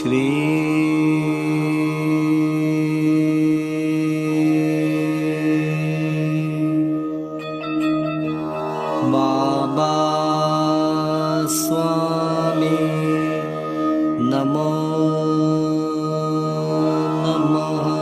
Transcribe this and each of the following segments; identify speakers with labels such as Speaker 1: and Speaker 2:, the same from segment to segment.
Speaker 1: श्री बाबा स्वामी नमो नमः।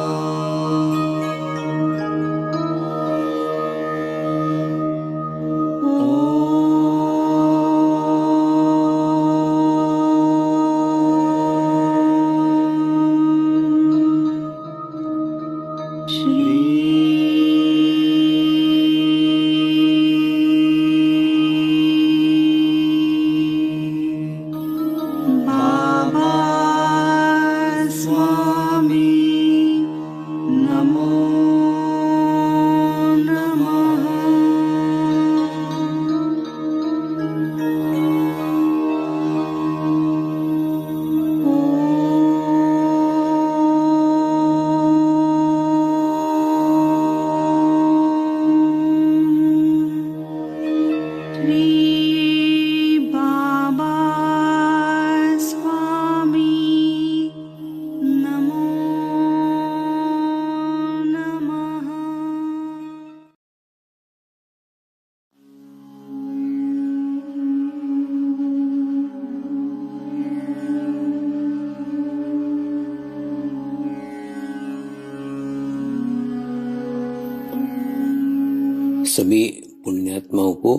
Speaker 2: सभी पुण्यात्माओं को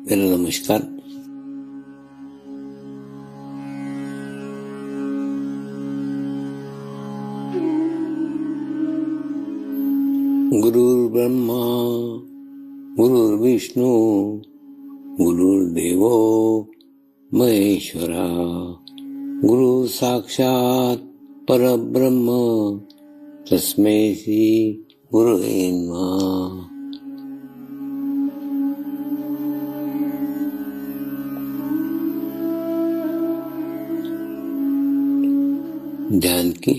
Speaker 2: मेरा नमस्कार। गुरुर्ब्रह्मा गुरुर्विष्णु गुरुर्देवो महेश्वरा गुरु साक्षात् परब्रह्म तस्मै श्री गुरुवे नमः। ध्यान की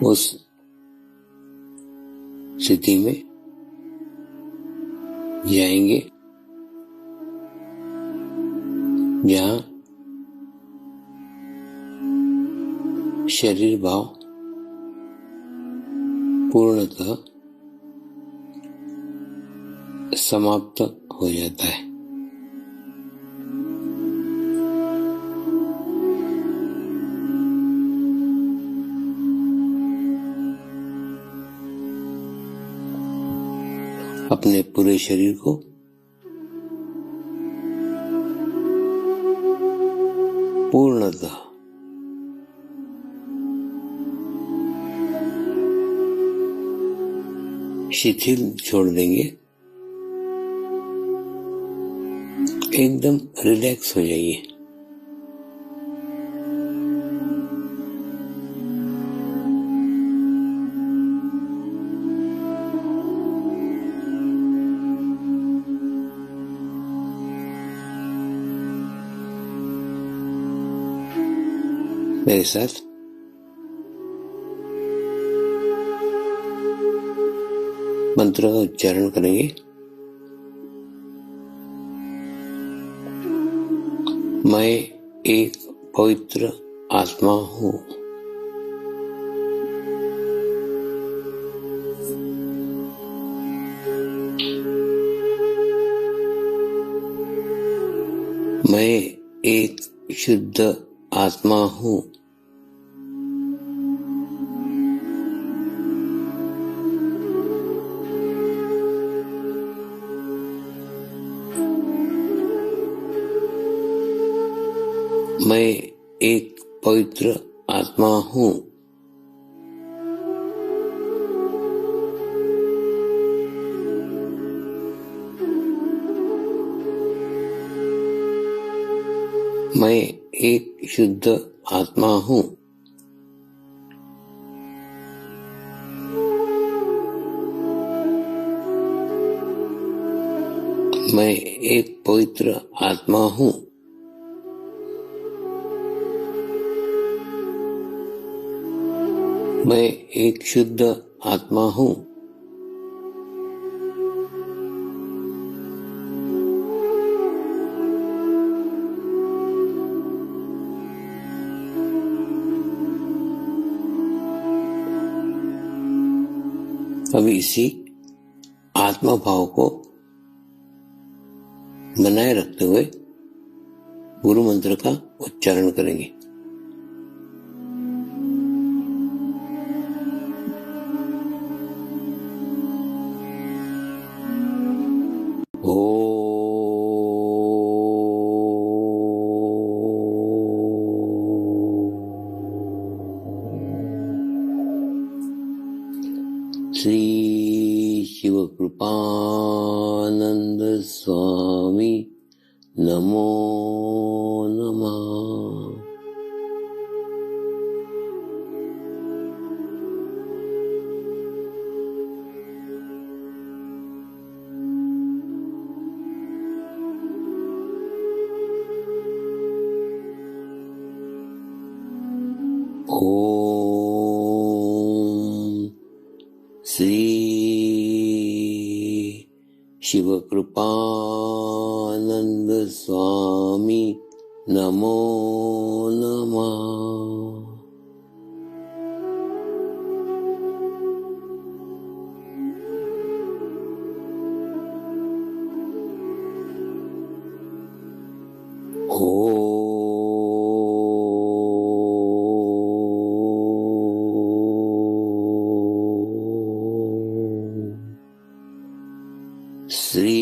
Speaker 2: उस स्थिति में जाएंगे जहाँ शरीर भाव पूर्णतः समाप्त हो जाता है। अपने पूरे शरीर को पूर्णतः शिथिल छोड़ देंगे, एकदम रिलैक्स हो जाइए। मेरे साथ मंत्र का उच्चारण करेंगे। मैं एक पवित्र आत्मा हूँ। मैं एक शुद्ध आत्मा हूँ। मैं एक पवित्र आत्मा हूँ। मैं एक शुद्ध आत्मा हूँ। मैं एक पवित्र आत्मा हूँ। मैं एक शुद्ध आत्मा हूँ। अब इसी आत्मा भाव को बनाए रखते हुए गुरु मंत्र का उच्चारण करेंगे। श्री शिव कृपानंद स्वामी नमो नमः। ओम श्री शिव कृपानंद स्वामी नमो नमः। श्री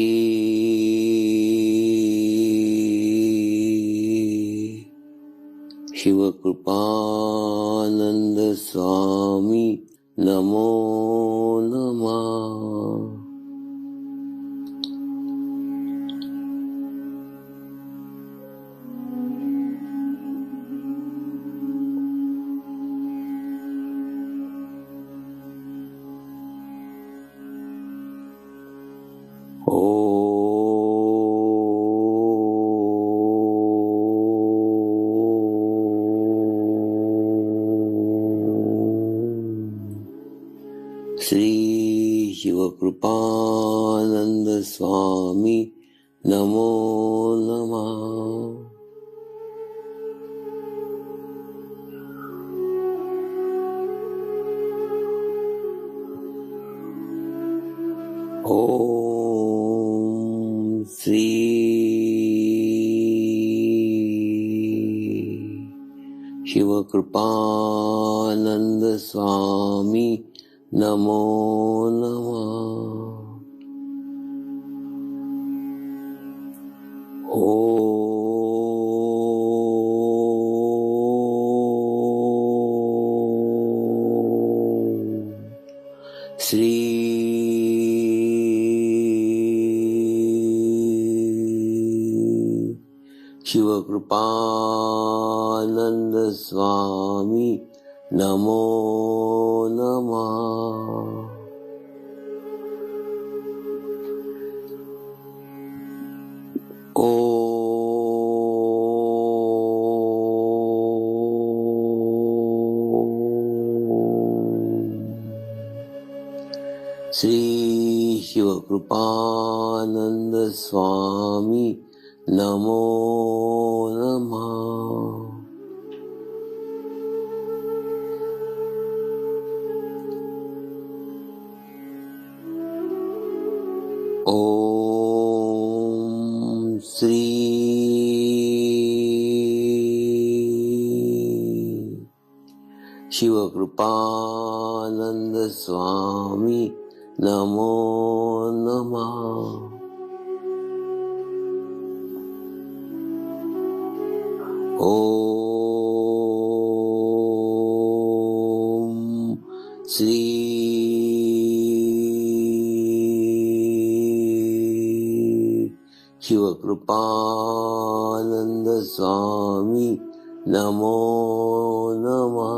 Speaker 2: शिव कृपानंद स्वामी नमो नमः। श्री शिव कृपानंद स्वामी नमो नमः। ओम श्री शिव कृपानंद स्वामी नमो नमः। श्री शिव कृपानंद स्वामी नमो नमः। श्री शिव कृपानंद स्वामी नमो नमः। ओम श्री शिव कृपानंद स्वामी नमो नमः। ओम श्री शिव कृपानंद स्वामी नमो नमः।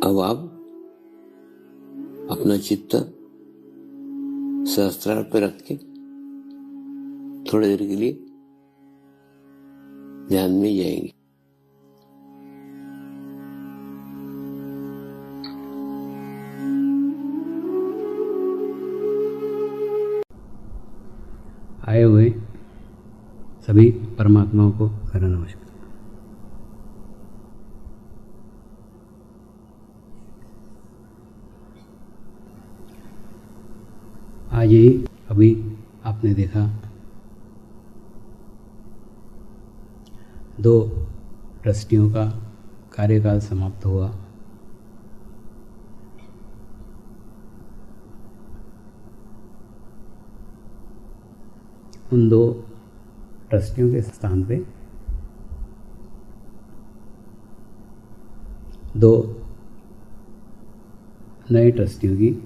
Speaker 2: अब आप अपना चित्त सहस्त्रार पे रख के थोड़ी देर के लिए ध्यान में जाएंगे।
Speaker 3: आए हुए सभी परमात्माओं को खरा नमस्कार। आज ही अभी आपने देखा 2 ट्रस्टियों का कार्यकाल समाप्त हुआ। उन 2 ट्रस्टियों के स्थान पे 2 नए ट्रस्टियों की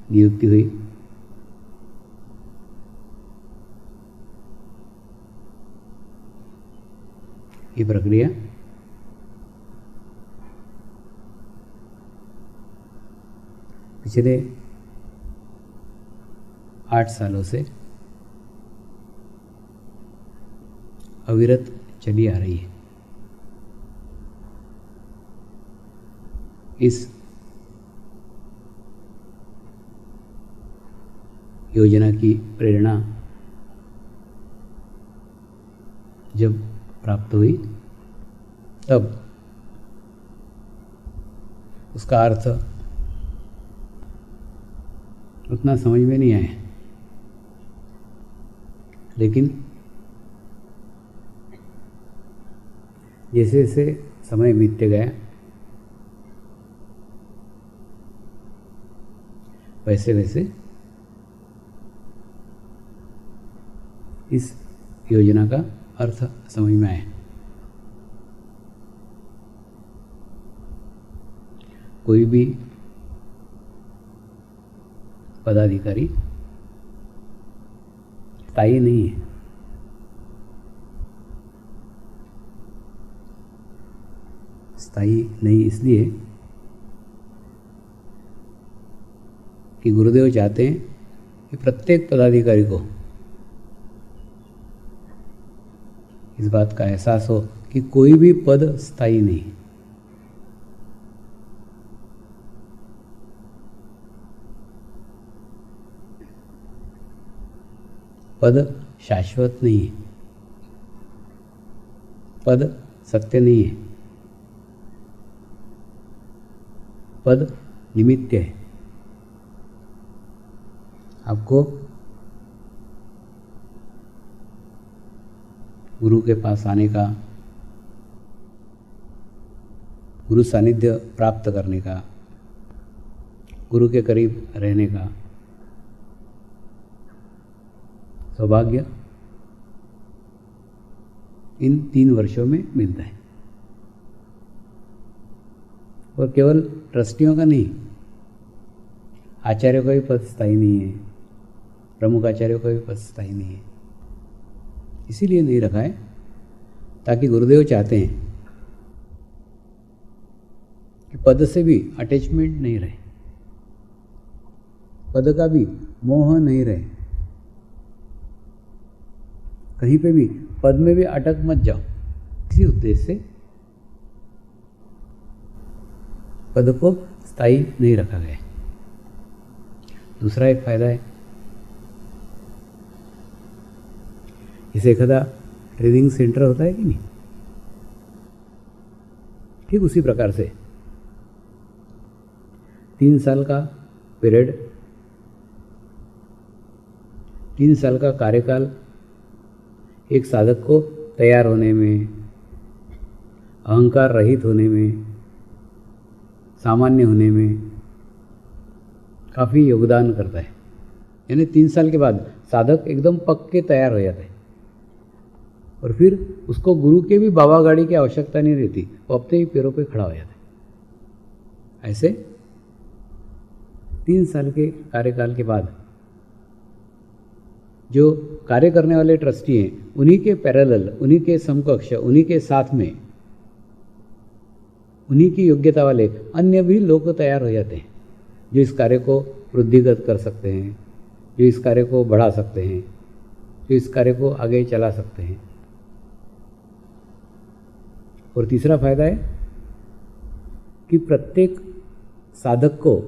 Speaker 3: नियुक्ति हुई। ये प्रक्रिया पिछले 8 सालों से अविरत चली आ रही है। इस योजना की प्रेरणा जब प्राप्त हुई तब उसका अर्थ उतना समझ में नहीं आया, लेकिन जैसे जैसे समय बीतते गया वैसे वैसे इस योजना का अर्थ समझ में आया। कोई भी पदाधिकारी स्थायी नहीं है। स्थायी नहीं इसलिए कि गुरुदेव चाहते हैं कि प्रत्येक पदाधिकारी को इस बात का एहसास हो कि कोई भी पद स्थायी नहीं है। पद शाश्वत नहीं है, पद सत्य नहीं है, पद निमित्त है। आपको गुरु के पास आने का, गुरु सानिध्य प्राप्त करने का, गुरु के करीब रहने का सौभाग्य इन 3 वर्षों में मिलता है। और केवल ट्रस्टियों का नहीं, आचार्यों का भी पद स्थायी नहीं है, प्रमुख आचार्यों का भी पद स्थायी नहीं है। इसीलिए नहीं रखा है ताकि गुरुदेव चाहते हैं कि पद से भी अटैचमेंट नहीं रहे, पद का भी मोह नहीं रहे, कहीं पे भी पद में भी अटक मत जाओ। इसी उद्देश्य से पद को स्थायी नहीं रखा गया। दूसरा एक फायदा है, जैसे एखादा ट्रेनिंग सेंटर होता है कि नहीं, ठीक उसी प्रकार से 3 साल का पीरियड, 3 साल का कार्यकाल एक साधक को तैयार होने में, अहंकार रहित होने में, सामान्य होने में काफ़ी योगदान करता है। यानी 3 साल के बाद साधक एकदम पक्के तैयार हो जाता है और फिर उसको गुरु के भी बाबा गाड़ी की आवश्यकता नहीं रहती, वो अपने ही पैरों पे खड़ा हो जाता है। ऐसे 3 साल के कार्यकाल के बाद जो कार्य करने वाले ट्रस्टी हैं, उन्हीं के पैरेलल, उन्हीं के समकक्ष, उन्हीं के साथ में उन्हीं की योग्यता वाले अन्य भी लोग तैयार हो जाते हैं, जो इस कार्य को वृद्धिगत कर सकते हैं, जो इस कार्य को बढ़ा सकते हैं, जो इस कार्य को आगे चला सकते हैं। और तीसरा फायदा है कि प्रत्येक साधक को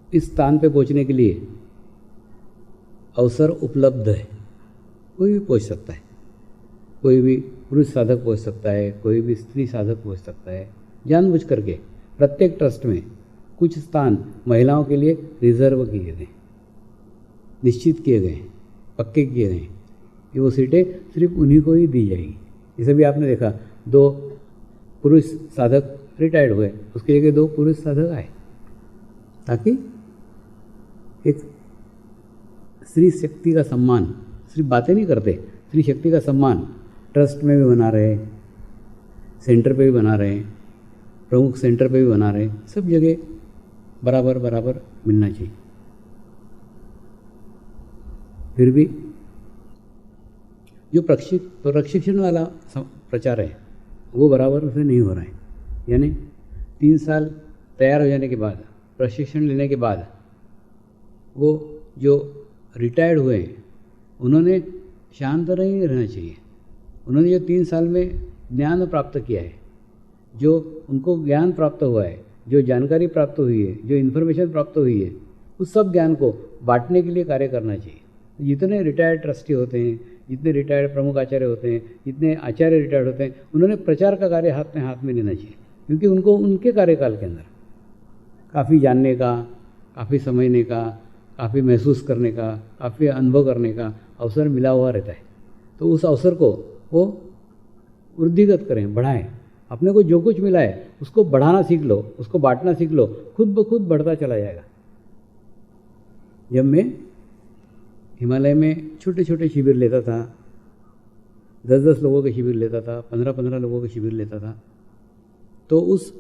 Speaker 3: इस स्थान पे पहुंचने के लिए अवसर उपलब्ध है। कोई भी पहुंच सकता है, कोई भी पुरुष साधक पहुंच सकता है, कोई भी स्त्री साधक पहुंच सकता है। जानबूझ करके प्रत्येक ट्रस्ट में कुछ स्थान महिलाओं के लिए रिजर्व किए गए, निश्चित किए गए, पक्के किए गए कि वो सीटें सिर्फ उन्हीं को ही दी जाएगी। जैसे भी आपने देखा 2 पुरुष साधक रिटायर्ड हुए, उसके जगह 2 पुरुष साधक आए, ताकि एक स्त्री शक्ति का सम्मान, सिर्फ बातें नहीं करते, स्त्री शक्ति का सम्मान ट्रस्ट में भी बना रहे, सेंटर पे भी बना रहे, प्रमुख सेंटर पे भी बना रहे, सब जगह बराबर बराबर मिलना चाहिए। फिर भी जो प्रशिक्षण वाला प्रचार है वो बराबर से नहीं हो रहा है। यानी 3 साल तैयार हो जाने के बाद, प्रशिक्षण लेने के बाद वो जो रिटायर्ड हुए हैं उन्होंने शांत नहीं रहना चाहिए। उन्होंने जो 3 साल में ज्ञान प्राप्त किया है, जो उनको ज्ञान प्राप्त हुआ है, जो जानकारी प्राप्त हुई है, जो इन्फॉर्मेशन प्राप्त हुई है, उस सब ज्ञान को बांटने के लिए कार्य करना चाहिए। जितने रिटायर्ड ट्रस्टी होते हैं, जितने रिटायर्ड प्रमुख आचार्य होते हैं, जितने आचार्य रिटायर्ड होते हैं, उन्होंने प्रचार का कार्य हाथ में लेना चाहिए, क्योंकि उनको उनके कार्यकाल के अंदर काफ़ी जानने का, काफ़ी समझने का, काफ़ी महसूस करने का, काफ़ी अनुभव करने का अवसर मिला हुआ रहता है। तो उस अवसर को वो वृद्धिगत करें, बढ़ाएं। अपने को जो कुछ मिला है उसको बढ़ाना सीख लो, उसको बांटना सीख लो, खुद ब खुद बढ़ता चला जाएगा। जब मैं हिमालय में छोटे छोटे शिविर लेता था, 10-10 लोगों के शिविर लेता था, 15-15 लोगों के शिविर लेता था, तो उस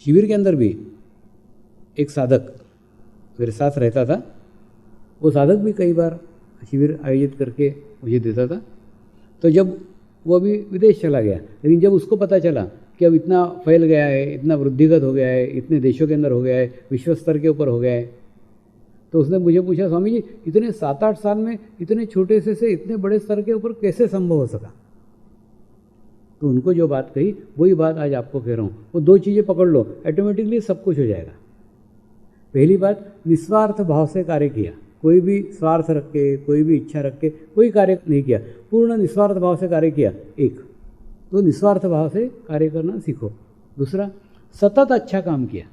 Speaker 3: शिविर के अंदर भी एक साधक मेरे साथ रहता था। वो साधक भी कई बार शिविर आयोजित करके मुझे देता था। तो जब वो अभी विदेश चला गया, लेकिन जब उसको पता चला कि अब इतना फैल गया है, इतना वृद्धिगत हो गया है, इतने देशों के अंदर हो गया है, विश्व स्तर के ऊपर हो गया है, तो उसने मुझे पूछा, स्वामी जी इतने 7-8 साल में इतने छोटे से इतने बड़े स्तर के ऊपर कैसे संभव हो सका? तो उनको जो बात कही वही बात आज आपको कह रहा हूँ। वो 2 चीज़ें पकड़ लो, ऑटोमेटिकली सब कुछ हो जाएगा। पहली बात, निस्वार्थ भाव से कार्य किया, कोई भी स्वार्थ रख के, कोई भी इच्छा रख के कोई कार्य नहीं किया, पूर्ण निस्वार्थ भाव से कार्य किया। एक तो निस्वार्थ भाव से कार्य करना सीखो। दूसरा, सतत अच्छा काम किया।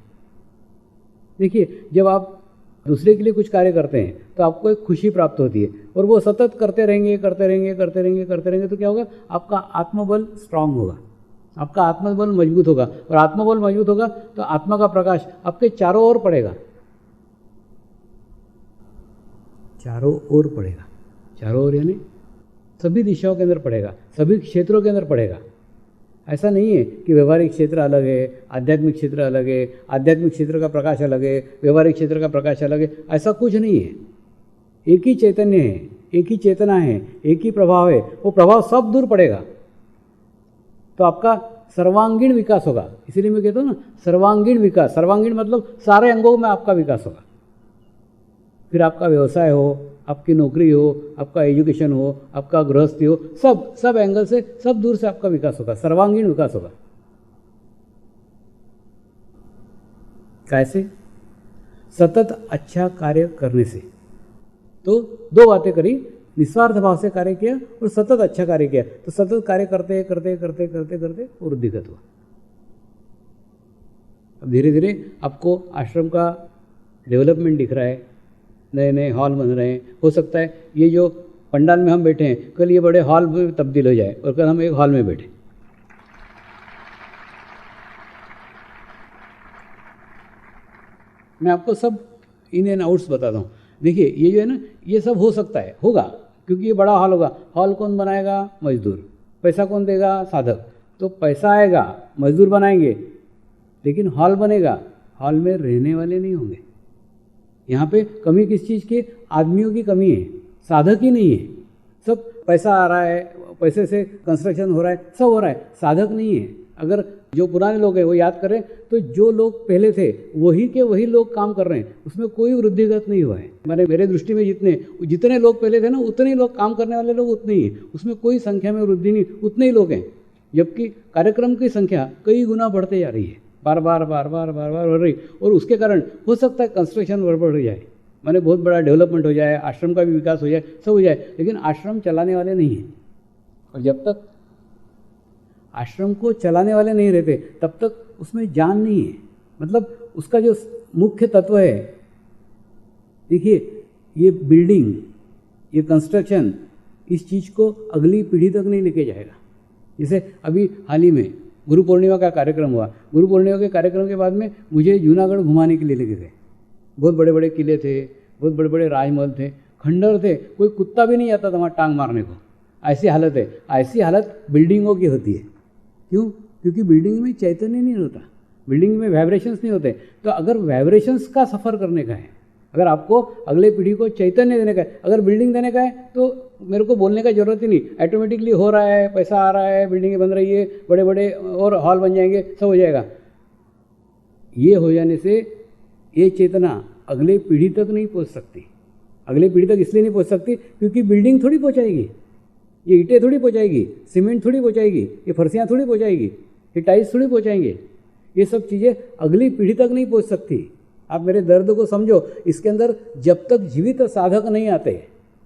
Speaker 3: देखिए, जब आप दूसरे के लिए कुछ कार्य करते हैं तो आपको एक खुशी प्राप्त होती है, और वो सतत करते रहेंगे तो क्या होगा? आपका आत्मबल स्ट्रांग होगा, आपका आत्मबल मजबूत होगा, और आत्मबल मजबूत होगा तो आत्मा का प्रकाश आपके चारों ओर पड़ेगा, चारों ओर पड़ेगा। चारों ओर यानी सभी दिशाओं के अंदर पड़ेगा, सभी क्षेत्रों के अंदर पड़ेगा। ऐसा नहीं है कि व्यवहारिक क्षेत्र अलग है, आध्यात्मिक क्षेत्र अलग है, आध्यात्मिक क्षेत्र का प्रकाश अलग है, व्यवहारिक क्षेत्र का प्रकाश अलग है, ऐसा कुछ नहीं है। एक ही चैतन्य है, एक ही चेतना है, एक ही प्रभाव है, वो प्रभाव सब दूर पड़ेगा तो आपका सर्वांगीण विकास होगा। इसीलिए मैं कहता हूँ ना, सर्वांगीण विकास। सर्वांगीण मतलब सारे अंगों में आपका विकास होगा। फिर आपका व्यवसाय हो, आपकी नौकरी हो, आपका एजुकेशन हो, आपका गृहस्थी हो, सब एंगल से, सब दूर से आपका विकास होगा, सर्वांगीण विकास होगा। कैसे? सतत अच्छा कार्य करने से। तो 2 बातें करी, निस्वार्थ भाव से कार्य किया और सतत अच्छा कार्य किया। तो सतत कार्य करते करते वृद्धिगत हुआ। अब धीरे धीरे आपको आश्रम का डेवलपमेंट दिख रहा है, नए नए हॉल बन रहे हैं। हो सकता है ये जो पंडाल में हम बैठे हैं, कल ये बड़े हॉल में तब्दील हो जाए और कल हम एक हॉल में बैठे। मैं आपको सब इन एंड आउट्स बताता हूँ। देखिए, ये जो है ना, ये सब हो सकता है, होगा, क्योंकि ये बड़ा हॉल होगा। हॉल कौन बनाएगा? मजदूर। पैसा कौन देगा? साधक। तो पैसा आएगा, मजदूर बनाएंगे, लेकिन हॉल बनेगा, हॉल में रहने वाले नहीं होंगे। यहाँ पे कमी किस चीज़ की? आदमियों की कमी है, साधक ही नहीं है। सब पैसा आ रहा है, पैसे से कंस्ट्रक्शन हो रहा है, सब हो रहा है, साधक नहीं है। अगर जो पुराने लोग हैं वो याद करें तो जो लोग पहले थे वही के वही लोग काम कर रहे हैं, उसमें कोई वृद्धिगत नहीं हुआ है। मेरे दृष्टि में जितने लोग पहले थे ना, उतने ही लोग काम करने वाले लोग उतने ही हैं, उसमें कोई संख्या में वृद्धि नहीं, उतने ही लोग हैं। जबकि कार्यक्रम की संख्या कई गुना बढ़ते जा रही है, बार बार बढ़ रही, और उसके कारण हो सकता है कंस्ट्रक्शन बढ़ जाए, माने बहुत बड़ा डेवलपमेंट हो जाए, आश्रम का भी विकास हो जाए, सब हो जाए, लेकिन आश्रम चलाने वाले नहीं हैं। और जब तक आश्रम को चलाने वाले नहीं रहते तब तक उसमें जान नहीं है। मतलब उसका जो मुख्य तत्व है। देखिए, ये बिल्डिंग, ये कंस्ट्रक्शन इस चीज़ को अगली पीढ़ी तक नहीं लेके जाएगा। जैसे अभी हाल ही में गुरु पूर्णिमा का कार्यक्रम हुआ। गुरु पूर्णिमा के कार्यक्रम के बाद में मुझे जूनागढ़ घुमाने के लिए लेके गए। बहुत बड़े बड़े किले थे, बहुत बड़े बड़े राजमहल थे, खंडर थे, कोई कुत्ता भी नहीं आता था वहाँ टांग मारने को। ऐसी हालत है। ऐसी हालत बिल्डिंगों की होती है। क्यों? क्योंकि बिल्डिंग में चैतन्य नहीं होता, बिल्डिंग में वाइब्रेशंस नहीं होते। तो अगर वाइब्रेशंस का सफ़र करने का है, अगर आपको अगले पीढ़ी को चैतन्य देने का है, अगर बिल्डिंग देने का है, तो मेरे को बोलने का ज़रूरत ही नहीं, ऑटोमेटिकली हो रहा है, पैसा आ रहा है, बिल्डिंगें बन रही है, बड़े बड़े और हॉल बन जाएंगे, सब हो जाएगा। ये हो जाने से ये चेतना अगले पीढ़ी तक नहीं पहुंच सकती। अगले पीढ़ी तक इसलिए नहीं पहुंच सकती क्योंकि बिल्डिंग थोड़ी पहुंचाएगी, ये ईंटें थोड़ी पहुंचाएगी, सीमेंट थोड़ी पहुंचाएगी, ये फर्शियाँ थोड़ी पहुंचाएगी, ये टाइल्स थोड़ी पहुंचाएंगे। ये सब चीज़ें अगली पीढ़ी तक नहीं पहुंच सकती। आप मेरे दर्द को समझो। इसके अंदर जब तक जीवित साधक नहीं आते,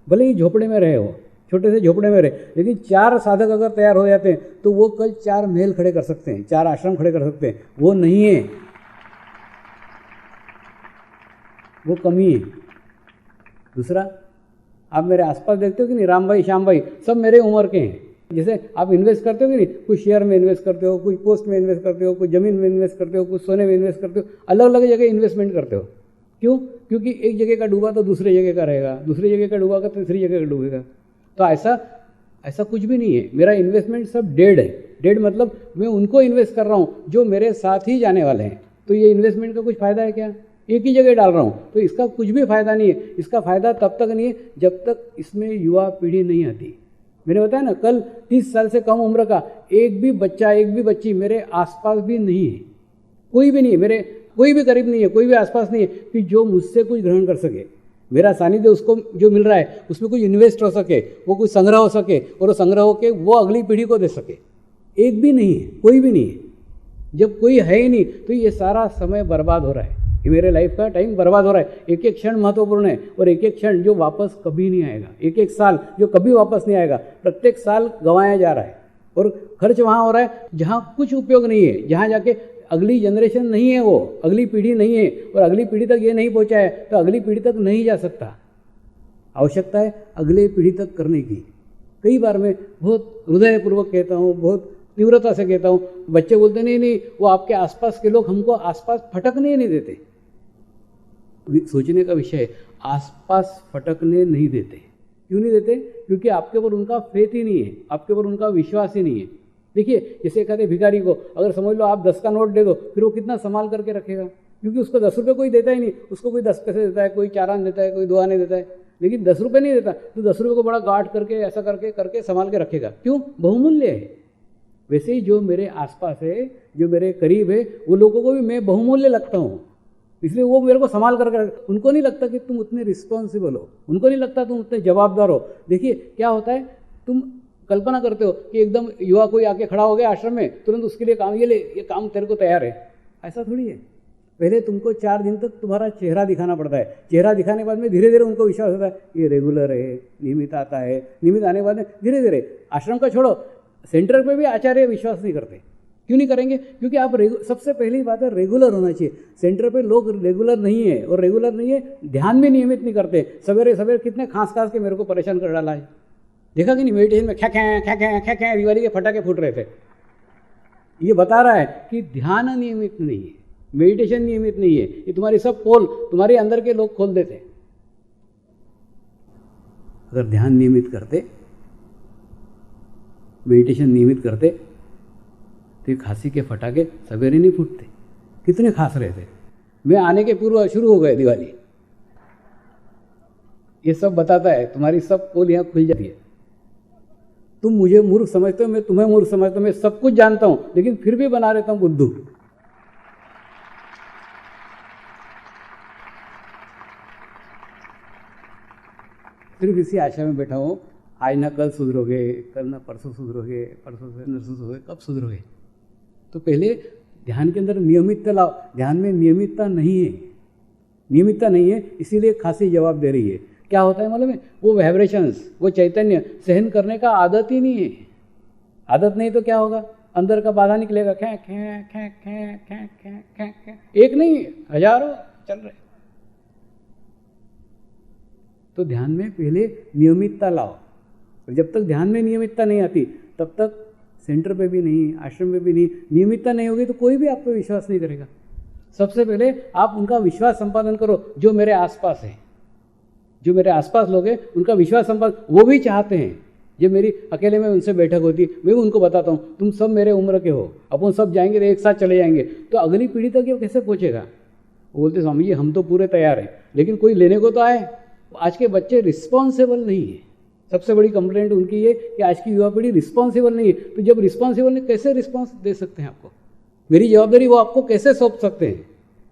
Speaker 3: भले ही झोपड़े में रहे हो, छोटे से झोपड़े में रहे, लेकिन 4 साधक अगर तैयार हो जाते हैं तो वो कल 4 महल खड़े कर सकते हैं, 4 आश्रम खड़े कर सकते हैं। वो नहीं है, वो कमी है। दूसरा, आप मेरे आसपास देखते हो कि नहीं, राम भाई, श्याम भाई, सब मेरे उम्र के हैं। जैसे आप इन्वेस्ट करते हो कि नहीं, कुछ शेयर में इन्वेस्ट करते हो, कुछ पोस्ट में इन्वेस्ट करते हो, कुछ ज़मीन में इन्वेस्ट करते हो, कुछ सोने में इन्वेस्ट करते हो, अलग अलग जगह इन्वेस्टमेंट करते हो। क्यों? क्योंकि एक जगह का डूबा तो दूसरी जगह का रहेगा, दूसरी जगह का डूबा तो तीसरी जगह का डूबेगा। तो ऐसा कुछ भी नहीं है। मेरा इन्वेस्टमेंट सब डेड है। डेड मतलब मैं उनको इन्वेस्ट कर रहा हूँ जो मेरे साथ ही जाने वाले हैं। तो ये इन्वेस्टमेंट का कुछ फ़ायदा है क्या? एक ही जगह डाल रहा हूँ तो इसका कुछ भी फ़ायदा नहीं है। इसका फ़ायदा तब तक नहीं है जब तक इसमें युवा पीढ़ी नहीं आती। मैंने बताया ना, कल 30 साल से कम उम्र का एक भी बच्चा, एक भी बच्ची मेरे आसपास भी नहीं है, कोई भी नहीं है, मेरे कोई भी करीब नहीं है, कोई भी आसपास नहीं है कि जो मुझसे कुछ ग्रहण कर सके। मेरा सानिध्य उसको जो मिल रहा है उसमें कुछ इन्वेस्ट हो सके, वो कुछ संग्रह हो सके और वो संग्रह होकर वो अगली पीढ़ी को दे सके। एक भी नहीं है, कोई भी नहीं है। जब कोई है ही नहीं तो ये सारा समय बर्बाद हो रहा है। ये मेरे लाइफ का टाइम बर्बाद हो रहा है। एक एक क्षण महत्वपूर्ण है और एक एक क्षण जो वापस कभी नहीं आएगा, एक एक साल जो कभी वापस नहीं आएगा, प्रत्येक साल गंवाया जा रहा है और खर्च वहाँ हो रहा है जहाँ कुछ उपयोग नहीं है, जहाँ जाके अगली जनरेशन नहीं है, वो अगली पीढ़ी नहीं है और अगली पीढ़ी तक ये नहीं पहुँचा है तो अगली पीढ़ी तक नहीं जा सकता। आवश्यकता है अगले पीढ़ी तक करने की। कई बार मैं बहुत हृदयपूर्वक कहता हूँ, बहुत तीव्रता से कहता हूँ। बच्चे बोलते नहीं, वो आपके आसपास के लोग हमको आसपास फटकने नहीं देते। सोचने का विषय है, आसपास फटकने नहीं देते। क्यों नहीं देते? क्योंकि आपके ऊपर उनका फेथ ही नहीं है, आपके ऊपर उनका विश्वास ही नहीं है। देखिए, जैसे कहते भिखारी को अगर समझ लो आप 10 का नोट दे दो, फिर वो कितना संभाल करके रखेगा, क्योंकि उसको 10 रुपये कोई देता ही नहीं। उसको कोई 10 पैसे देता है, कोई 4 आने देता है, कोई 2 आने देता है, लेकिन 10 रुपये नहीं देता। तो 10 रुपये को बड़ा गांठ करके ऐसा करके संभाल के रखेगा। क्यों? बहुमूल्य है। वैसे ही जो मेरे आसपास है, जो मेरे करीब है, वो लोगों को भी मैं बहुमूल्य लगता हूँ, इसलिए वो मेरे को संभाल करके। उनको नहीं लगता कि तुम उतने रिस्पॉन्सिबल हो, उनको नहीं लगता तुम उतने जवाबदार हो। देखिए क्या होता है, तुम कल्पना करते हो कि एकदम युवा कोई आके खड़ा हो गया आश्रम में, तुरंत उसके लिए काम, ये काम तेरे को तैयार है। ऐसा थोड़ी है। पहले तुमको 4 दिन तक तुम्हारा चेहरा दिखाना पड़ता है। चेहरा दिखाने के बाद में धीरे धीरे उनको विश्वास होता है ये रेगुलर है, नियमित आता है। नियमित आने के बाद में धीरे धीरे, आश्रम का छोड़ो, सेंटर पे भी आचार्य विश्वास नहीं करते। क्यों नहीं करेंगे? क्योंकि आप सबसे पहली बात है रेगुलर होना चाहिए। सेंटर पे लोग रेगुलर नहीं है, और रेगुलर नहीं है, ध्यान में नियमित नहीं करते। सवेरे सवेरे कितने खांस के मेरे को परेशान कर डाला है, देखा कि नहीं? मेडिटेशन में खे दिवाली के फटाके फूट रहे थे। ये बता रहा है कि ध्यान नियमित नहीं है, मेडिटेशन नियमित नहीं है। ये तुम्हारी सब पोल तुम्हारे अंदर के लोग खोल देते। अगर ध्यान नियमित करते, मेडिटेशन नियमित करते तो खांसी के फटाके सवेरे नहीं फूटते। कितने खांस रहे थे, मैं आने के पूर्व शुरू हो गए दिवाली। ये सब बताता है, तुम्हारी सब पोल यहाँ खुल जाती है। तुम मुझे मूर्ख समझते हो, मैं तुम्हें मूर्ख समझता हूँ। मैं सब कुछ जानता हूँ, लेकिन फिर भी बना रहता हूँ बुद्धू। सिर्फ इसी आशा में बैठा हूँ, आज ना कल सुधरोगे, कल ना परसों सुधरोगे, परसों से नरसों सुधरोगे, कब सुधरोगे? तो पहले ध्यान के अंदर नियमितता लाओ। ध्यान में नियमितता नहीं है, नियमितता नहीं है, इसीलिए खांसी जवाब दे रही है। क्या होता है मालूम है? वो वाइब्रेशंस, वो चैतन्य सहन करने का आदत ही नहीं है। आदत नहीं तो क्या होगा? अंदर का बाधा निकलेगा, खे खे खे खे खे खे खे खे। एक नहीं, हजारों चल रहे। तो ध्यान में पहले नियमितता लाओ, और जब तक ध्यान में नियमितता नहीं आती तब तक सेंटर पे भी नहीं, आश्रम में भी नहीं, नियमितता नहीं होगी तो कोई भी आप पे विश्वास नहीं करेगा। सबसे पहले आप उनका विश्वास संपादन करो जो मेरे आसपास है, जो मेरे आसपास लोग हैं उनका विश्वास संपादन वो भी चाहते हैं। जब मेरी अकेले में उनसे बैठक होती है, मैं उनको बताता हूँ तुम सब मेरे उम्र के हो, अपन सब जाएंगे तो एक साथ चले जाएंगे, तो अगली पीढ़ी तक ये कैसे पहुँचेगा। वो बोलते स्वामी जी हम तो पूरे तैयार हैं, लेकिन कोई लेने को तो आए। आज के बच्चे रिस्पॉन्सिबल नहीं है, सबसे बड़ी कंप्लेंट उनकी ये कि आज की युवा पीढ़ी रिस्पॉन्सिबल नहीं है। तो जब रिस्पॉन्सिबल नहीं, कैसे रिस्पॉन्स दे सकते हैं आपको, मेरी जवाबदारी वो आपको कैसे सौंप सकते हैं।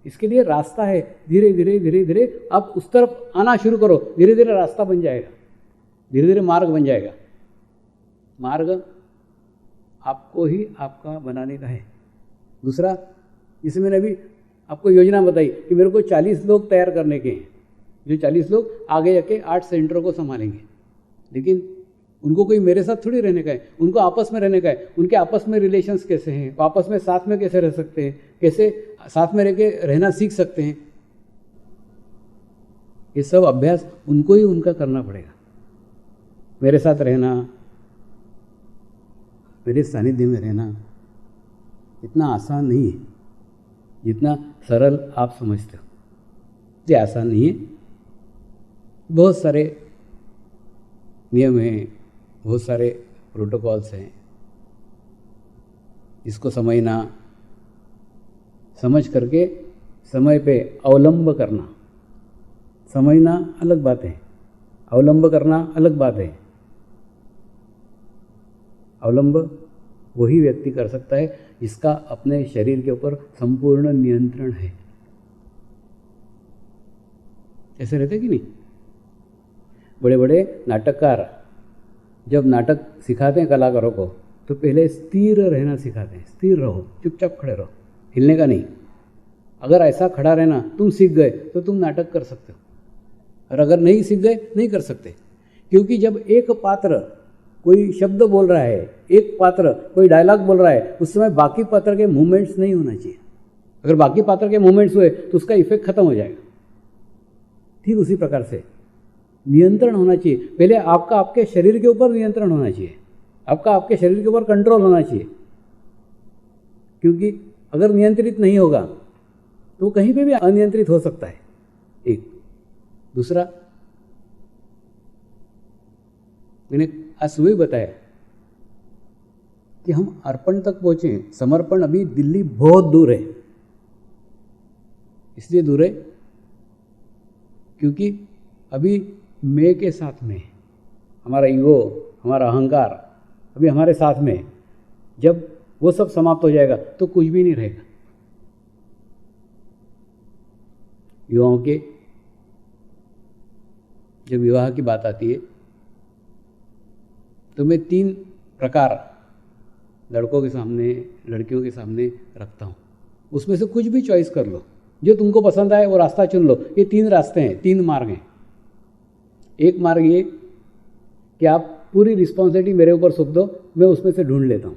Speaker 3: इसके लिए रास्ता है, धीरे धीरे धीरे धीरे आप उस तरफ आना शुरू करो, धीरे धीरे रास्ता बन जाएगा, धीरे धीरे मार्ग बन जाएगा। मार्ग आपको ही आपका बनाने का है। दूसरा, जिसमें मैंने अभी आपको योजना बताई कि मेरे को 40 लोग तैयार करने के हैं, जो 40 लोग आगे जाके 8 सेंटरों को संभालेंगे, लेकिन उनको कोई मेरे साथ थोड़ी रहने का है, उनको आपस में रहने का है। उनके आपस में रिलेशंस कैसे हैं, आपस में साथ में कैसे रह सकते हैं, कैसे साथ में रह के रहना सीख सकते हैं, ये सब अभ्यास उनको ही उनका करना पड़ेगा। मेरे साथ रहना, मेरे सानिध्य में रहना इतना आसान नहीं है जितना सरल आप समझते हो। ये आसान नहीं है, बहुत सारे नियम हैं, बहुत सारे प्रोटोकॉल्स हैं, इसको समझना, समझ करके समय पे अवलंब करना। समझना अलग बात है, अवलंब करना अलग बात है। अवलंब वही व्यक्ति कर सकता है जिसका अपने शरीर के ऊपर संपूर्ण नियंत्रण है। ऐसे रहते कि नहीं, बड़े बड़े नाटककार जब नाटक सिखाते हैं कलाकारों को तो पहले स्थिर रहना सिखाते हैं। स्थिर रहो, चुपचाप खड़े रहो, हिलने का नहीं। अगर ऐसा खड़ा रहना तुम सीख गए तो तुम नाटक कर सकते हो, और अगर नहीं सीख गए नहीं कर सकते। क्योंकि जब एक पात्र कोई शब्द बोल रहा है, एक पात्र कोई डायलॉग बोल रहा है, उस समय बाकी पात्र के मूवमेंट्स नहीं होना चाहिए। अगर बाकी पात्र के मूवमेंट्स हुए तो उसका इफेक्ट खत्म हो जाएगा। ठीक उसी प्रकार से नियंत्रण होना चाहिए। पहले आपका आपके शरीर के ऊपर नियंत्रण होना चाहिए, आपका आपके शरीर के ऊपर कंट्रोल होना चाहिए। क्योंकि अगर नियंत्रित नहीं होगा तो कहीं पे भी अनियंत्रित हो सकता है। एक दूसरा, मैंने आज सुबह बताया कि हम अर्पण तक पहुंचे। समर्पण अभी दिल्ली बहुत दूर है। इसलिए दूर है क्योंकि अभी मैं के साथ में हमारा ईगो, हमारा अहंकार अभी हमारे साथ में। जब वो सब समाप्त हो जाएगा तो कुछ भी नहीं रहेगा। युवाओं के जब विवाह की बात आती है तो मैं 3 प्रकार लड़कों के सामने, लड़कियों के सामने रखता हूँ। उसमें से कुछ भी चॉइस कर लो, जो तुमको पसंद आए वो रास्ता चुन लो। ये 3 रास्ते हैं, 3 मार्ग हैं। एक मार्ग ये कि आप पूरी रिस्पॉन्सिबिलिटी मेरे ऊपर सौंप दो, मैं उसमें से ढूंढ लेता हूँ,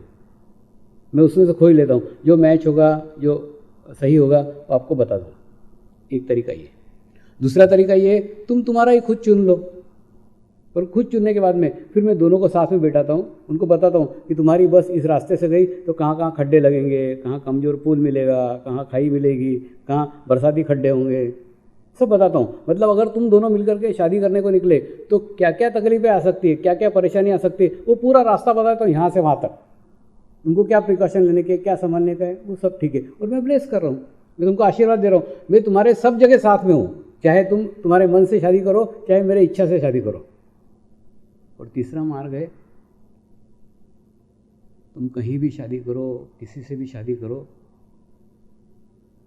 Speaker 3: मैं उसमें से खोज लेता हूँ, जो मैच होगा, जो सही होगा वो आपको बता दूँ। एक तरीका ये। दूसरा तरीका ये, तुम तुम्हारा ही खुद चुन लो, और खुद चुनने के बाद में फिर मैं दोनों को साथ में बैठाता हूँ, उनको बताता हूँ कि तुम्हारी बस इस रास्ते से गई तो कहाँ कहाँ खड्डे लगेंगे, कहाँ कमज़ोर पुल मिलेगा, कहाँ खाई मिलेगी, कहाँ बरसाती खड्डे होंगे, सब बताता हूँ। मतलब अगर तुम दोनों मिलकर के शादी करने को निकले तो क्या क्या तकलीफें आ सकती है, क्या क्या परेशानी आ सकती है, वो पूरा रास्ता बताता हूँ यहाँ से वहाँ तक। तुमको क्या प्रिकॉशन लेने के, क्या संभालने का है, वो सब ठीक है। और मैं ब्लेस कर रहा हूँ, मैं तुमको आशीर्वाद दे रहा हूँ, मैं तुम्हारे सब जगह साथ में हूँ, चाहे तुम तुम्हारे मन से शादी करो, चाहे मेरे इच्छा से शादी करो। और तीसरा मार्ग है, तुम कहीं भी शादी करो, किसी से भी शादी करो,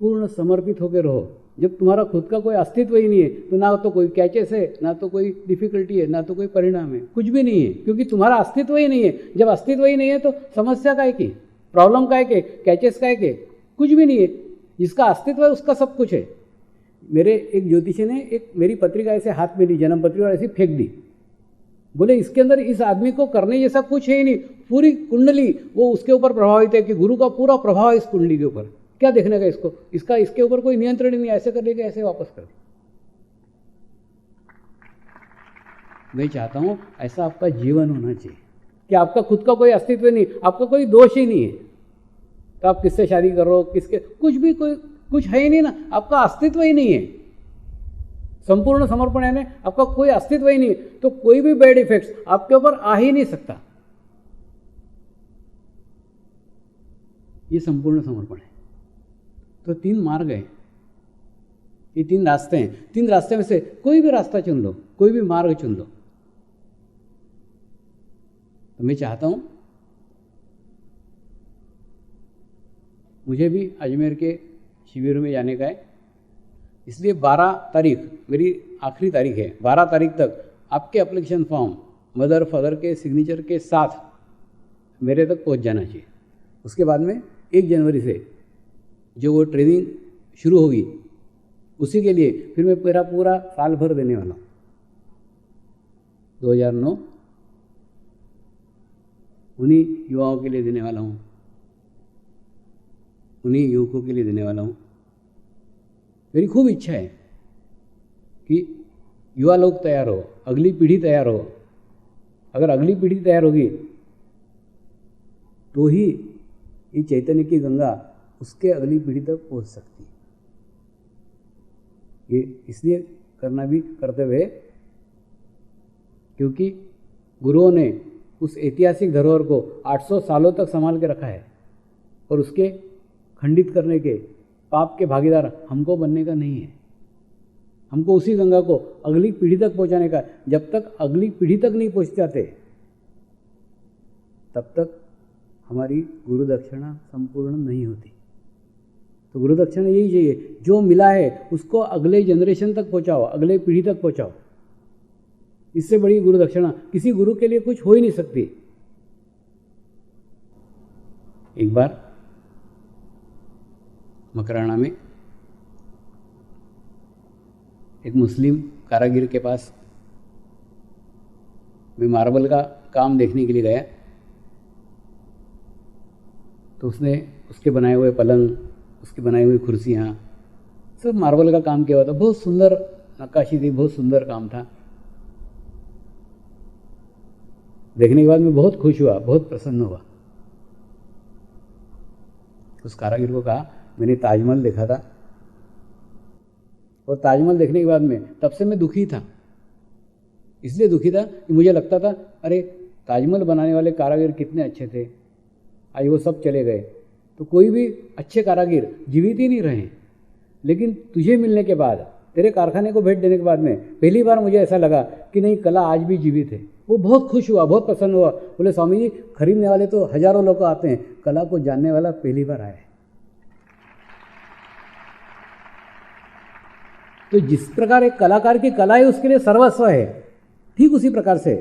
Speaker 3: पूर्ण समर्पित होकर रहो। जब तुम्हारा खुद का कोई अस्तित्व ही नहीं है तो ना तो कोई कैचेस है, ना तो कोई डिफिकल्टी है, ना तो कोई परिणाम है, कुछ भी नहीं है, क्योंकि तुम्हारा अस्तित्व ही नहीं है। जब अस्तित्व ही नहीं है तो समस्या का है कि, प्रॉब्लम का है कि, कैचेस का है कि, कुछ भी नहीं है। जिसका अस्तित्व है उसका सब कुछ है। मेरे एक ज्योतिषी ने एक मेरी पत्रिका ऐसे हाथ में ली, जन्म पत्रिका, और ऐसी फेंक दी। बोले इसके अंदर इस आदमी को करने जैसा कुछ है ही नहीं, पूरी कुंडली वो उसके ऊपर प्रभावित है कि गुरु का पूरा प्रभाव है इस कुंडली के ऊपर। क्या देखने का इसको, इसका इसके ऊपर कोई नियंत्रण ही नहीं, ऐसे कर लेके ऐसे वापस कर। मैं चाहता हूं ऐसा आपका जीवन होना चाहिए कि आपका खुद का कोई अस्तित्व नहीं, आपका कोई दोष ही नहीं है, तो आप किससे शादी करो, किसके कुछ भी कोई कुछ है ही नहीं ना, आपका अस्तित्व ही नहीं है। संपूर्ण समर्पण है ना, आपका कोई अस्तित्व ही नहीं, तो कोई भी बैड इफेक्ट्स आपके ऊपर आ ही नहीं सकता। ये संपूर्ण समर्पण है। तो 3 मार्ग हैं, ये 3 रास्ते हैं। 3 रास्ते में से कोई भी रास्ता चुन लो, कोई भी मार्ग चुन लो। तो मैं चाहता हूं, मुझे भी अजमेर के शिविर में जाने का है, इसलिए 12 तारीख मेरी आखिरी तारीख है। 12 तारीख तक आपके एप्लीकेशन फॉर्म मदर फादर के सिग्नेचर के साथ मेरे तक पहुंच जाना चाहिए। उसके बाद में 1 जनवरी से जो वो ट्रेनिंग शुरू होगी, उसी के लिए फिर मैं मेरा पूरा साल भर देने वाला हूँ। 2009 उन्हीं युवाओं के लिए देने वाला हूँ, उन्हीं युवकों के लिए देने वाला हूँ। मेरी खूब इच्छा है कि युवा लोग तैयार हो, अगली पीढ़ी तैयार हो। अगर अगली पीढ़ी तैयार होगी तो ही ये चैतन्य की गंगा उसके अगली पीढ़ी तक पहुंच सकती है। ये इसलिए करना भी कर्तव्य है क्योंकि गुरुओं ने उस ऐतिहासिक धरोहर को 800 सालों तक संभाल के रखा है, और उसके खंडित करने के पाप के भागीदार हमको बनने का नहीं है। हमको उसी गंगा को अगली पीढ़ी तक पहुंचाने का। जब तक अगली पीढ़ी तक नहीं पहुंच जाते तब तक हमारी गुरु दक्षिणा संपूर्ण नहीं होती। तो गुरु दक्षिणा यही चाहिए, जो मिला है उसको अगले जनरेशन तक पहुंचाओ, अगले पीढ़ी तक पहुंचाओ। इससे बड़ी गुरु दक्षिणा किसी गुरु के लिए कुछ हो ही नहीं सकती। एक बार मकराना में एक मुस्लिम कारागिर के पास मैं मार्बल का काम देखने के लिए गया, तो उसने उसके बनाए हुए पलंग, उसकी बनाई हुई कुर्सियाँ सब मार्बल का काम किया हुआ था। बहुत सुंदर नक्काशी थी, बहुत सुंदर काम था। देखने के बाद मैं बहुत खुश हुआ, बहुत प्रसन्न हुआ। उस कारागिर को कहा, मैंने ताजमहल देखा था, और ताजमहल देखने के बाद में तब से मैं दुखी था। इसलिए दुखी था कि मुझे लगता था अरे ताजमहल बनाने वाले कारागिर कितने अच्छे थे, आज वो सब चले गए, तो कोई भी अच्छे कारागिर जीवित ही नहीं रहे। लेकिन तुझे मिलने के बाद, तेरे कारखाने को भेंट देने के बाद में पहली बार मुझे ऐसा लगा कि नहीं, कला आज भी जीवित है। वो बहुत खुश हुआ, बहुत प्रसन्न हुआ। बोले स्वामी जी, खरीदने वाले तो हजारों लोग आते हैं, कला को जानने वाला पहली बार आया है। तो जिस प्रकार एक कलाकार की कला है उसके लिए सर्वस्व है, ठीक उसी प्रकार से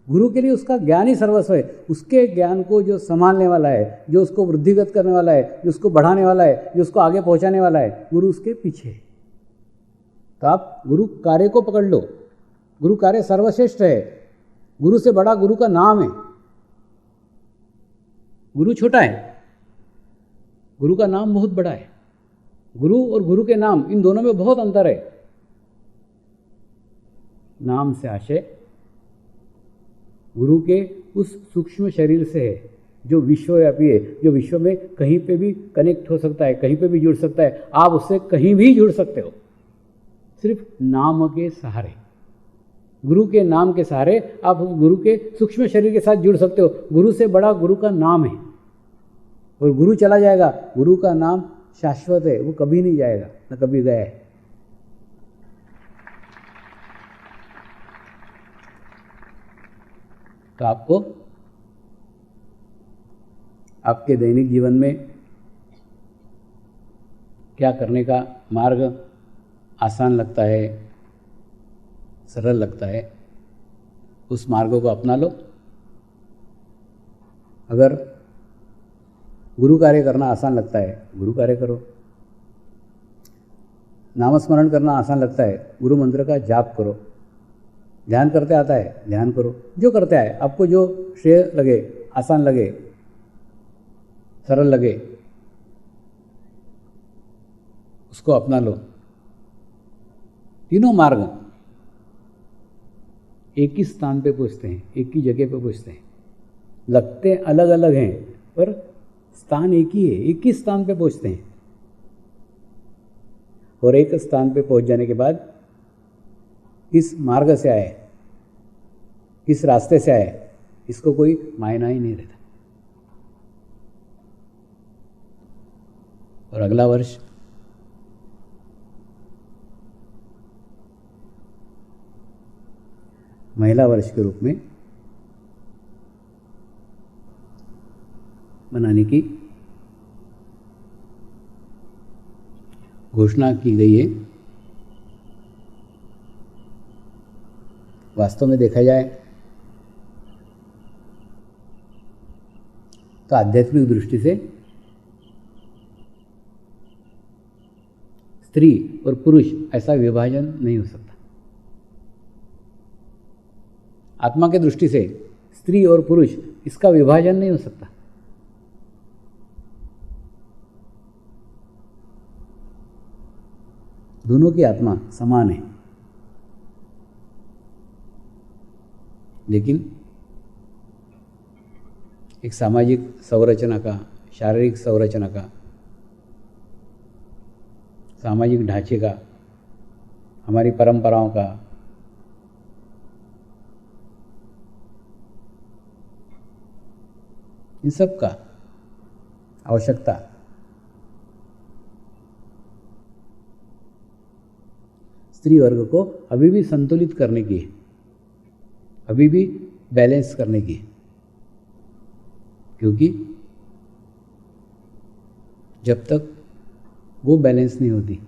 Speaker 3: गुरु के लिए उसका ज्ञान ही सर्वस्व है। उसके ज्ञान को जो संभालने वाला है, जो उसको वृद्धिगत करने वाला है, जो उसको बढ़ाने वाला है, जो उसको आगे पहुंचाने वाला है, गुरु उसके पीछे है। तो आप गुरु कार्य को पकड़ लो। गुरु कार्य सर्वश्रेष्ठ है। गुरु से बड़ा गुरु का नाम है। गुरु छोटा है, गुरु का नाम बहुत बड़ा है। गुरु और गुरु के नाम, इन दोनों में बहुत अंतर है। नाम से आशय गुरु के उस सूक्ष्म शरीर से है जो विश्वव्यापी है, जो विश्व में कहीं पे भी कनेक्ट हो सकता है, कहीं पे भी जुड़ सकता है। आप उससे कहीं भी जुड़ सकते हो, सिर्फ नाम के सहारे। गुरु के नाम के सहारे आप उस गुरु के सूक्ष्म शरीर के साथ जुड़ सकते हो। गुरु से बड़ा गुरु का नाम है, और गुरु चला जाएगा, गुरु का नाम शाश्वत है, वो कभी नहीं जाएगा, न कभी गया है। तो आपको आपके दैनिक जीवन में क्या करने का मार्ग आसान लगता है, सरल लगता है, उस मार्ग को अपना लो। अगर गुरु कार्य करना आसान लगता है, गुरु कार्य करो। नामस्मरण करना आसान लगता है, गुरु मंत्र का जाप करो। ध्यान करते आता है, ध्यान करो। जो करते आए, आपको जो श्रेय लगे, आसान लगे, सरल लगे, उसको अपना लो। तीनों मार्ग एक ही स्थान पे पहुँचते हैं, एक ही जगह पे पहुँचते हैं। लगते अलग अलग हैं पर स्थान एक ही है, एक ही स्थान पे पहुँचते हैं। और एक स्थान पे पहुँच जाने के बाद किस मार्ग से आए, किस रास्ते से आए, इसको कोई मायना ही नहीं रहता। और अगला वर्ष महिला वर्ष के रूप में मनाने की घोषणा की गई है। वास्तव में देखा जाए तो आध्यात्मिक दृष्टि से स्त्री और पुरुष ऐसा विभाजन नहीं हो सकता। आत्मा की दृष्टि से स्त्री और पुरुष इसका विभाजन नहीं हो सकता। दोनों की आत्मा समान है, लेकिन एक सामाजिक संरचना का, शारीरिक संरचना का, सामाजिक ढांचे का, हमारी परंपराओं का, इन सब का आवश्यकता स्त्री वर्ग को अभी भी संतुलित करने की है, अभी भी बैलेंस करने की है। क्योंकि जब तक वो बैलेंस नहीं होती,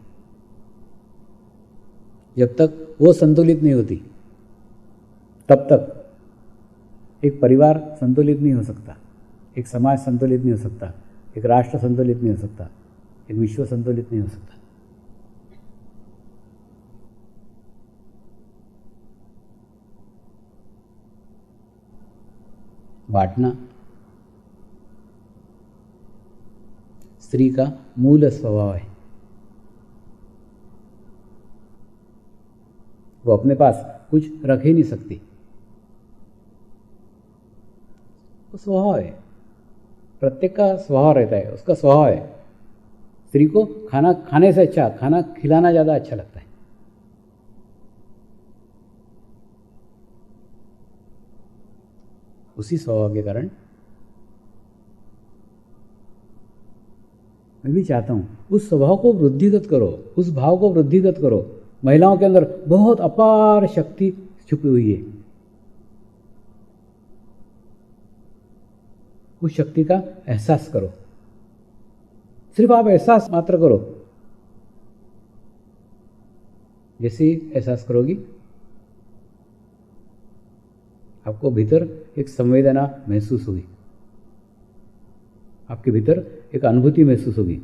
Speaker 3: जब तक वो संतुलित नहीं होती, तब तक एक परिवार संतुलित नहीं हो सकता, एक समाज संतुलित नहीं हो सकता, एक राष्ट्र संतुलित नहीं हो सकता, एक विश्व संतुलित नहीं हो सकता। बांटना स्त्री का मूल स्वभाव है। वो अपने पास कुछ रख ही नहीं सकती, वो स्वभाव है। प्रत्येक का स्वभाव रहता है, उसका स्वभाव है। स्त्री को खाना खाने से अच्छा खाना खिलाना ज़्यादा अच्छा लगता है। उसी स्वभाव के कारण मैं भी चाहता हूँ उस स्वभाव को वृद्धिगत करो, उस भाव को वृद्धिगत करो। महिलाओं के अंदर बहुत अपार शक्ति छुपी हुई है। उस शक्ति का एहसास करो। सिर्फ आप एहसास मात्र करो। जैसे ही एहसास करोगी, आपको भीतर एक संवेदना महसूस होगी, आपके भीतर एक अनुभूति महसूस होगी।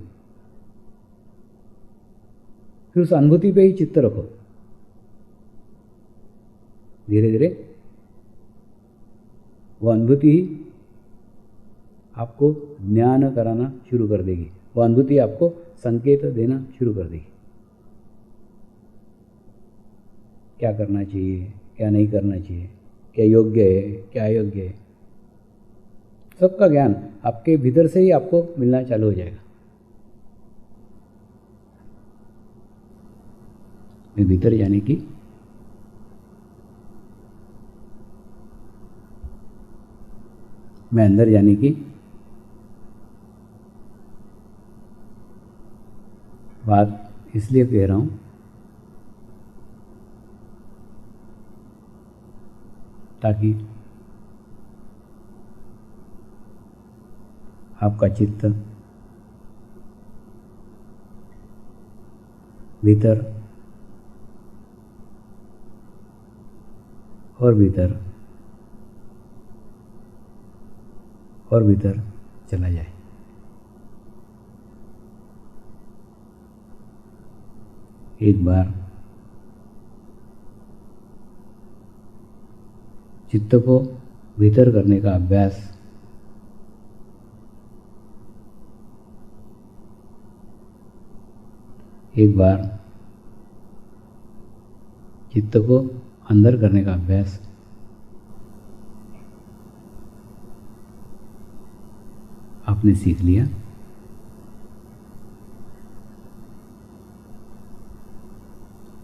Speaker 3: फिर उस अनुभूति पे ही चित्त रखो। धीरे धीरे वो अनुभूति ही आपको ज्ञान कराना शुरू कर देगी। वो अनुभूति आपको संकेत देना शुरू कर देगी। क्या करना चाहिए, क्या नहीं करना चाहिए, क्या योग्य है, क्या अयोग्य है, सबका ज्ञान आपके भीतर से ही आपको मिलना चालू हो जाएगा। मैं भीतर जाने की मैं अंदर जाने की बात इसलिए कह रहा हूँ ताकि आपका चित्त भीतर और भीतर और भीतर चला जाए। एक बार चित्त को भीतर करने का अभ्यास एक बार चित्त को अंदर करने का अभ्यास आपने सीख लिया,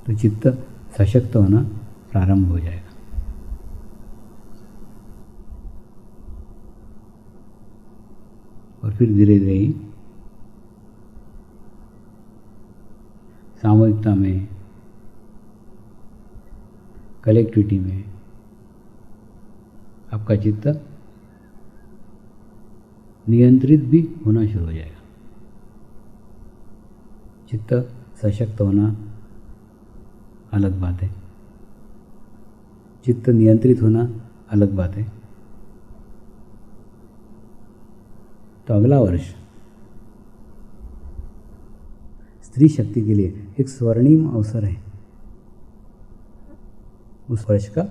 Speaker 3: तो चित्त सशक्त होना प्रारंभ हो जाएगा। और फिर धीरे धीरे ही सामूहिकता में, कलेक्टिविटी में आपका चित्त नियंत्रित भी होना शुरू हो जाएगा। चित्त सशक्त होना अलग बात है, चित्त नियंत्रित होना अलग बात है। तो अगला वर्ष स्त्री शक्ति के लिए एक स्वर्णिम अवसर है। उस वर्ष का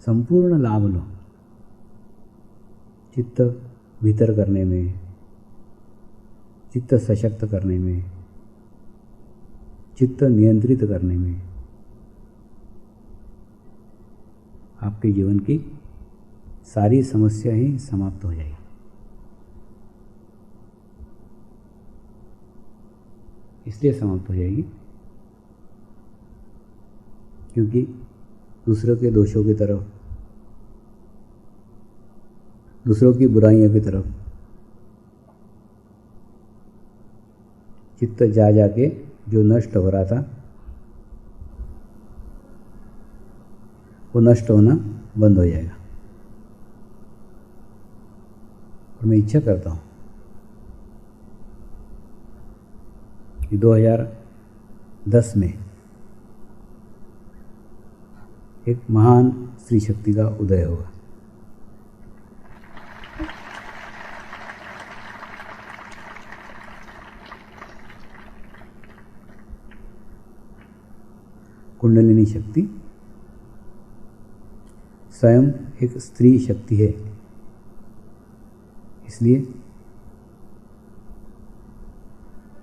Speaker 3: संपूर्ण लाभ लो, चित्त भीतर करने में, चित्त सशक्त करने में, चित्त नियंत्रित करने में। आपके जीवन की सारी समस्याएं ही समाप्त हो जाएगी। इसलिए समाप्त हो जाएगी क्योंकि दूसरों के दोषों की तरफ, दूसरों की बुराइयों की तरफ चित्त जा जाके जो नष्ट हो रहा था वो नष्ट होना बंद हो जाएगा। और मैं इच्छा करता हूँ कि 2010 में एक महान स्त्री शक्ति का उदय होगा। कुंडलिनी शक्ति स्वयं एक स्त्री शक्ति है, इसलिए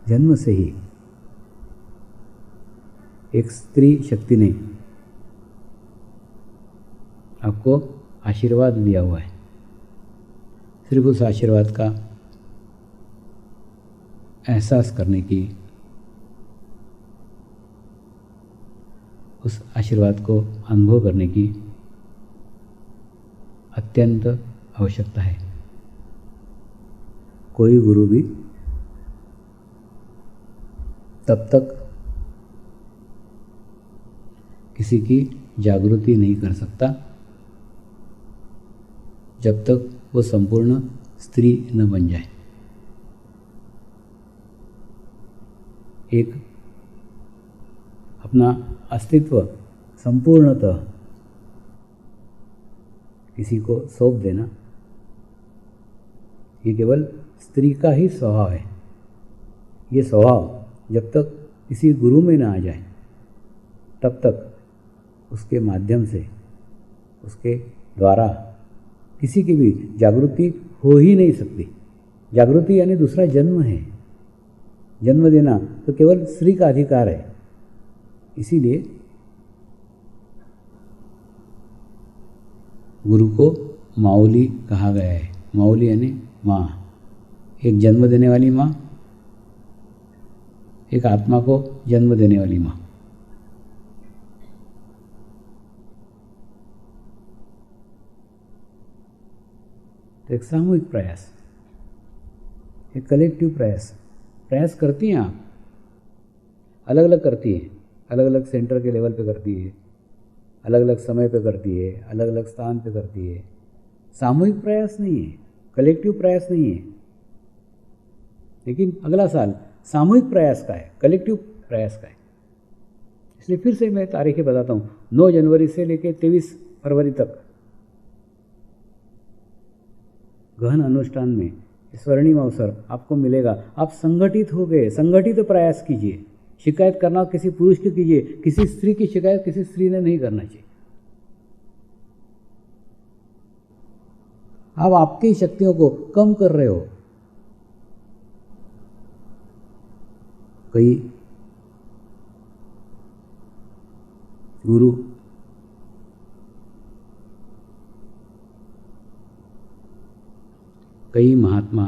Speaker 3: जन्म से ही एक स्त्री शक्ति ने आपको आशीर्वाद दिया हुआ है। सिर्फ उस आशीर्वाद का एहसास करने की, उस आशीर्वाद को अनुभव करने की अत्यंत आवश्यकता है। कोई गुरु भी तब तक किसी की जागृति नहीं कर सकता जब तक वो संपूर्ण स्त्री न बन जाए। एक अपना अस्तित्व संपूर्णतः किसी को सौंप देना, ये केवल स्त्री का ही स्वभाव है। ये स्वभाव जब तक किसी गुरु में ना आ जाए तब तक उसके माध्यम से, उसके द्वारा किसी की भी जागृति हो ही नहीं सकती। जागृति यानी दूसरा जन्म है। जन्म देना तो केवल स्त्री का अधिकार है। इसीलिए गुरु को माऊली कहा गया है। माऊली यानी माँ, एक जन्म देने वाली माँ, एक आत्मा को जन्म देने वाली माँ। तो एक सामूहिक प्रयास, एक कलेक्टिव प्रयास करती हैं आप, अलग अलग करती हैं, अलग अलग सेंटर के लेवल पे करती है, अलग अलग समय पे करती है, अलग अलग स्थान पे करती है। सामूहिक प्रयास नहीं है, कलेक्टिव प्रयास नहीं है। लेकिन अगला साल सामूहिक प्रयास का है, कलेक्टिव प्रयास का है। इसलिए फिर से मैं तारीखें बताता हूँ। 9 जनवरी से लेकर 23 फरवरी तक गहन अनुष्ठान में स्वर्णिम अवसर आपको मिलेगा। आप संगठित हो गए, संगठित प्रयास कीजिए। शिकायत करना किसी पुरुष की कीजिए, किसी स्त्री की शिकायत किसी स्त्री ने नहीं करना चाहिए। आप आपकी शक्तियों को कम कर रहे हो। कई गुरु कई महात्मा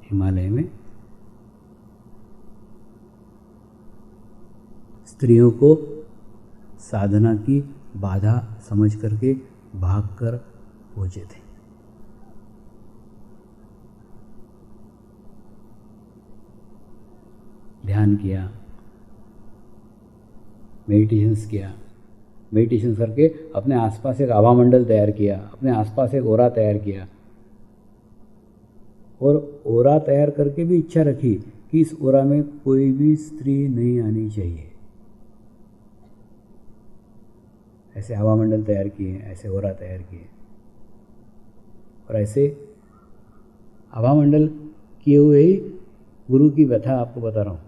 Speaker 3: हिमालय में स्त्रियों को साधना की बाधा समझ करके भागकर पहुंचे थे। ध्यान किया, मेडिटेशंस किया, मेडिटेशन करके अपने आसपास एक आभा मंडल तैयार किया, अपने आसपास एक ओरा तैयार किया, और ओरा तैयार करके भी इच्छा रखी कि इस ओरा में कोई भी स्त्री नहीं आनी चाहिए। ऐसे आभा मंडल तैयार किए, ऐसे ओरा तैयार किए, और ऐसे आभा मंडल किए हुए ही गुरु की व्यथा आपको बता रहा हूँ,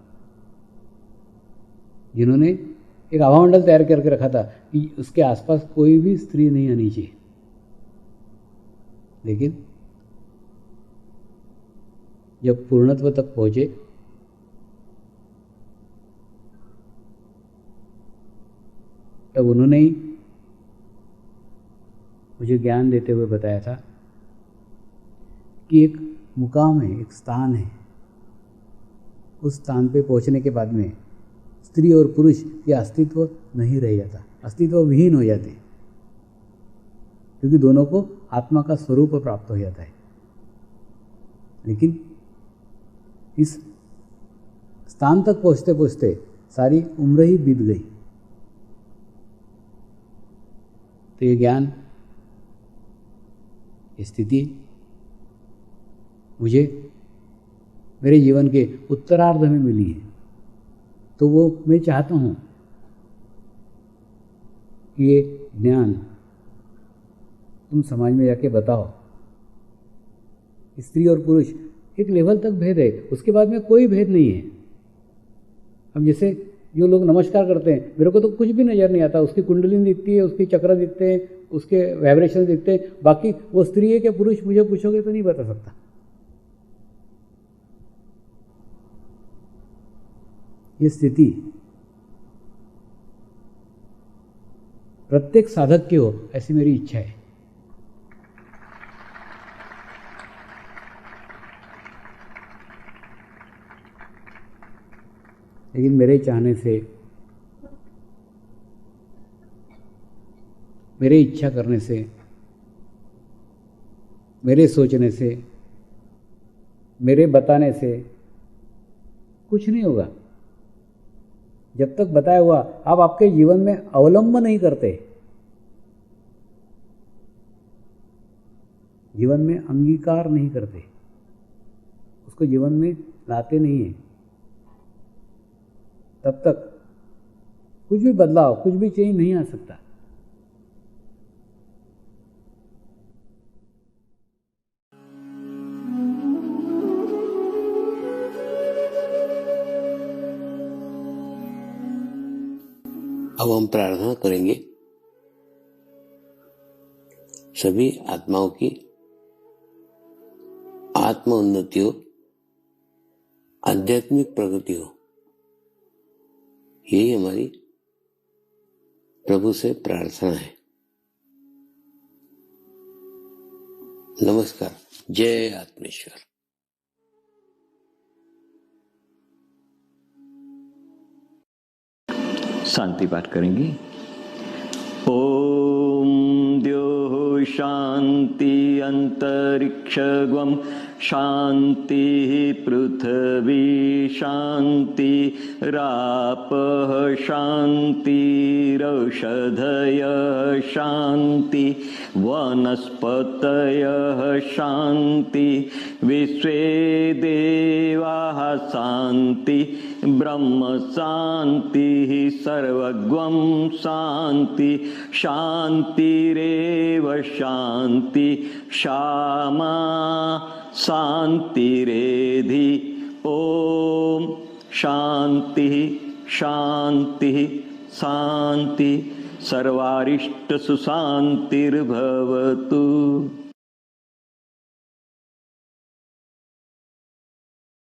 Speaker 3: जिन्होंने एक आभा मंडल तैयार करके रखा था कि उसके आसपास कोई भी स्त्री नहीं आनी चाहिए, लेकिन जब पूर्णत्व तक पहुंचे तब उन्होंने ही मुझे ज्ञान देते हुए बताया था कि एक मुकाम है, एक स्थान है, उस स्थान पे पहुंचने के बाद में स्त्री और पुरुष ये अस्तित्व नहीं रह जाता, अस्तित्व विहीन हो जाते, क्योंकि दोनों को आत्मा का स्वरूप प्राप्त हो जाता है। लेकिन इस स्थान तक पहुंचते पहुंचते सारी उम्र ही बीत गई। तो ये ज्ञान, ये स्थिति मुझे मेरे जीवन के उत्तरार्ध में मिली है, तो वो मैं चाहता हूँ कि ये ज्ञान तुम समाज में जाके बताओ। स्त्री और पुरुष एक लेवल तक भेद है, उसके बाद में कोई भेद नहीं है। अब जैसे जो लोग नमस्कार करते हैं, मेरे को तो कुछ भी नज़र नहीं आता, उसकी कुंडली दिखती है, उसके चक्र दिखते हैं, उसके वाइब्रेशन दिखते हैं, बाकी वो स्त्री है कि पुरुष मुझे पूछोगे तो नहीं बता सकता। ये स्थिति प्रत्येक साधक की हो, ऐसी मेरी इच्छा है। लेकिन मेरे चाहने से, मेरे इच्छा करने से, मेरे सोचने से, मेरे बताने से कुछ नहीं होगा। जब तक बताया हुआ आप आपके जीवन में अवलंब नहीं करते, जीवन में अंगीकार नहीं करते, उसको जीवन में लाते नहीं हैं, तब तक कुछ भी बदलाव, कुछ भी चेंज नहीं आ सकता।
Speaker 2: अब हम प्रार्थना करेंगे सभी आत्माओं की आत्म उन्नति हो, आध्यात्मिक प्रगति हो। यही हमारी प्रभु से प्रार्थना है। नमस्कार। जय आत्मेश्वर।
Speaker 4: शांति पाठ करेंगे। ओम द्यो शांति अंतरिक्षगम शांति पृथ्वी शांति रापः शांतिरौषधयः शांति वनस्पतयः शांति विश्वे देवाः शांति ब्रह्म शांति सर्वगं शांति शांतिरेव शांति क्षमा शांतिरेधि। ओम शांति शांति शांति सर्वारिष्ट सुशांतिर्भवतु।